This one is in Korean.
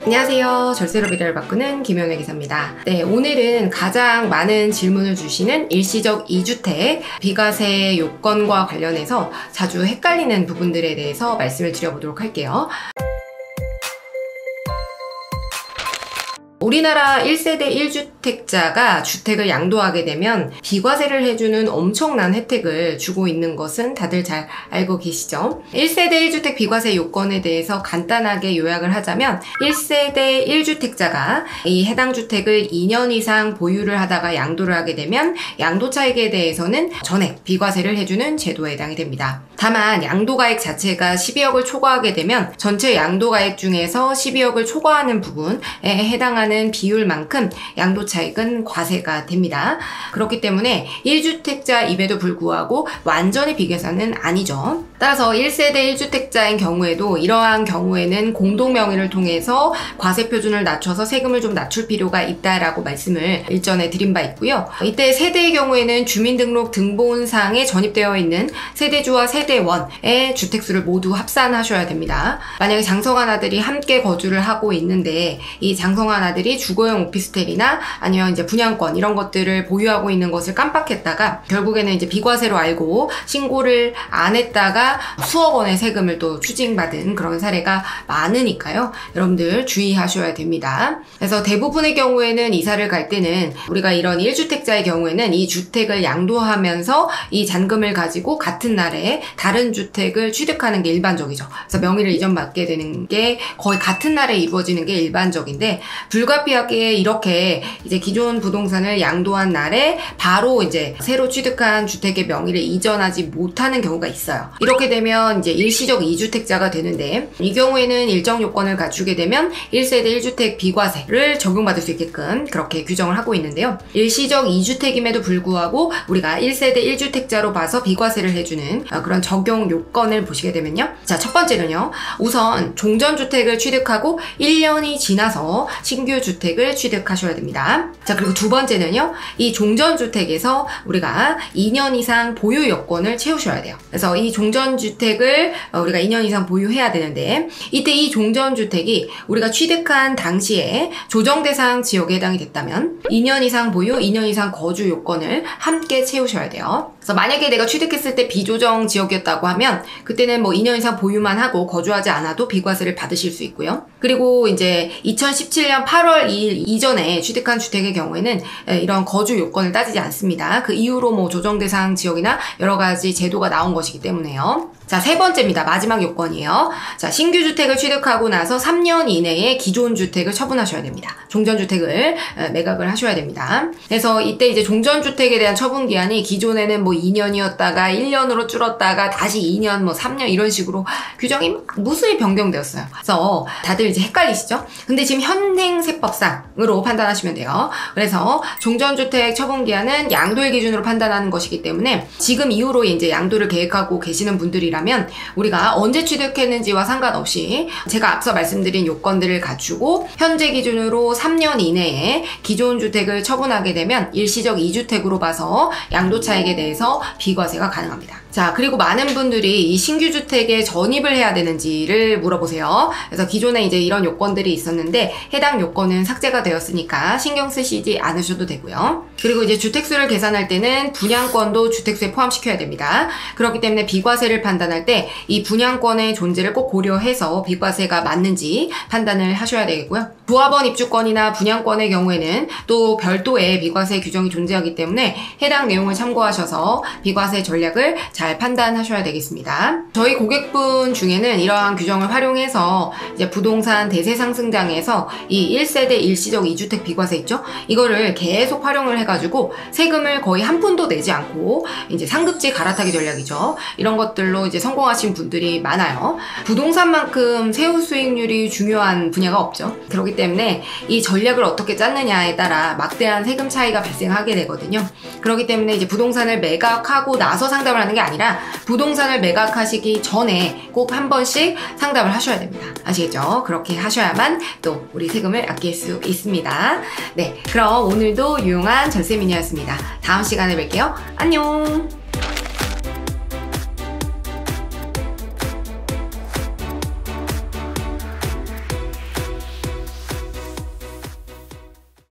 안녕하세요. 절세로 미래를 바꾸는 김현애 기사입니다. 네, 오늘은 가장 많은 질문을 주시는 일시적 2주택 비과세 요건과 관련해서 자주 헷갈리는 부분들에 대해서 말씀을 드려보도록 할게요. 우리나라 1세대 1주택자가 주택을 양도하게 되면 비과세를 해주는 엄청난 혜택을 주고 있는 것은 다들 잘 알고 계시죠? 1세대 1주택 비과세 요건에 대해서 간단하게 요약을 하자면 1세대 1주택자가 이 해당 주택을 2년 이상 보유를 하다가 양도를 하게 되면 양도차익에 대해서는 전액 비과세를 해주는 제도에 해당이 됩니다. 다만 양도가액 자체가 12억을 초과하게 되면 전체 양도가액 중에서 12억을 초과하는 부분에 해당하는 비율만큼 양도차익은 과세가 됩니다. 그렇기 때문에 1주택자임에도 불구하고 완전히 비과세는 아니죠. 따라서 1세대 1주택자인 경우에도 이러한 경우에는 공동명의를 통해서 과세 표준을 낮춰서 세금을 좀 낮출 필요가 있다라고 말씀을 일전에 드린 바 있고요. 이때 세대의 경우에는 주민등록 등본상에 전입되어 있는 세대주와 세대원의 주택수를 모두 합산하셔야 됩니다. 만약에 장성한 아들이 함께 거주를 하고 있는데 이 장성한 아들이 주거용 오피스텔이나 아니면 이제 분양권 이런 것들을 보유하고 있는 것을 깜빡했다가 결국에는 이제 비과세로 알고 신고를 안 했다가 수억 원의 세금을 또 추징받은 그런 사례가 많으니까요. 여러분들 주의하셔야 됩니다. 그래서 대부분의 경우에는 이사를 갈 때는 우리가 이런 1주택자의 경우에는 이 주택을 양도하면서 이 잔금을 가지고 같은 날에 다른 주택을 취득하는 게 일반적이죠. 그래서 명의를 이전받게 되는 게 거의 같은 날에 이루어지는 게 일반적인데 불가피하게 이렇게 이제 기존 부동산을 양도한 날에 바로 이제 새로 취득한 주택의 명의를 이전하지 못하는 경우가 있어요. 이렇게 되면 이제 일시적 2주택자가 되는데 이 경우에는 일정 요건을 갖추게 되면 1세대 1주택 비과세를 적용받을 수 있게끔 그렇게 규정을 하고 있는데요. 일시적 2주택임에도 불구하고 우리가 1세대 1주택자로 봐서 비과세를 해주는 그런 적용 요건을 보시게 되면요. 자, 첫 번째는요. 우선 종전주택을 취득하고 1년이 지나서 신규 주택을 취득하셔야 됩니다. 자, 그리고 두 번째는요. 이 종전주택에서 우리가 2년 이상 보유 요건을 채우셔야 돼요. 그래서 이 종전주택을 우리가 2년 이상 보유해야 되는데 이때 이 종전주택이 우리가 취득한 당시에 조정대상 지역에 해당이 됐다면 2년 이상 보유, 2년 이상 거주 요건을 함께 채우셔야 돼요. 그래서 만약에 내가 취득했을 때 비조정 지역이었다고 하면 그때는 뭐 2년 이상 보유만 하고 거주하지 않아도 비과세를 받으실 수 있고요. 그리고 이제 2017년 8월 2일 이전에 취득한 주택의 경우에는 이런 거주 요건을 따지지 않습니다. 그 이후로 뭐 조정 대상 지역이나 여러 가지 제도가 나온 것이기 때문에요. 자, 세 번째입니다. 마지막 요건이에요. 자, 신규 주택을 취득하고 나서 3년 이내에 기존 주택을 처분하셔야 됩니다. 종전주택을 매각을 하셔야 됩니다. 그래서 이때 이제 종전주택에 대한 처분 기한이 기존에는 뭐 2년이었다가 1년으로 줄었다가 다시 2년, 뭐 3년 이런 식으로 규정이 무수히 변경되었어요. 그래서 다들 이제 헷갈리시죠? 근데 지금 현행세법상으로 판단하시면 돼요. 그래서 종전주택 처분 기한은 양도일 기준으로 판단하는 것이기 때문에 지금 이후로 이제 양도를 계획하고 계시는 분들이라면 우리가 언제 취득했는지와 상관없이 제가 앞서 말씀드린 요건들을 갖추고 현재 기준으로 3년 이내에 기존 주택을 처분하게 되면 일시적 2주택으로 봐서 양도차익에 대해서 비과세가 가능합니다. 자, 그리고 많은 분들이 이 신규 주택에 전입을 해야 되는지를 물어보세요. 그래서 기존에 이제 이런 요건들이 있었는데 해당 요건은 삭제가 되었으니까 신경 쓰시지 않으셔도 되고요. 그리고 이제 주택수를 계산할 때는 분양권도 주택수에 포함시켜야 됩니다. 그렇기 때문에 비과세를 판단할 때 이 분양권의 존재를 꼭 고려해서 비과세가 맞는지 판단을 하셔야 되겠고요. 부합원 입주권이나 분양권의 경우에는 또 별도의 비과세 규정이 존재하기 때문에 해당 내용을 참고하셔서 비과세 전략을 잘 판단하셔야 되겠습니다. 저희 고객분 중에는 이러한 규정을 활용해서 이제 부동산 대세 상승장에서 이 1세대 일시적 2주택 비과세 있죠? 이거를 계속 활용을 해가지고 세금을 거의 한 푼도 내지 않고 이제 상급지 갈아타기 전략이죠. 이런 것들로 이제 성공하신 분들이 많아요. 부동산만큼 세후 수익률이 중요한 분야가 없죠. 그렇기 때문에 이 전략을 어떻게 짰느냐에 따라 막대한 세금 차이가 발생하게 되거든요. 그렇기 때문에 이제 부동산을 매각하고 나서 상담을 하는 게 아니라 부동산을 매각하시기 전에 꼭 한 번씩 상담을 하셔야 됩니다. 아시겠죠? 그렇게 하셔야만 또 우리 세금을 아낄 수 있습니다. 네, 그럼 오늘도 유용한 절세 미니였습니다. 다음 시간에 뵐게요. 안녕!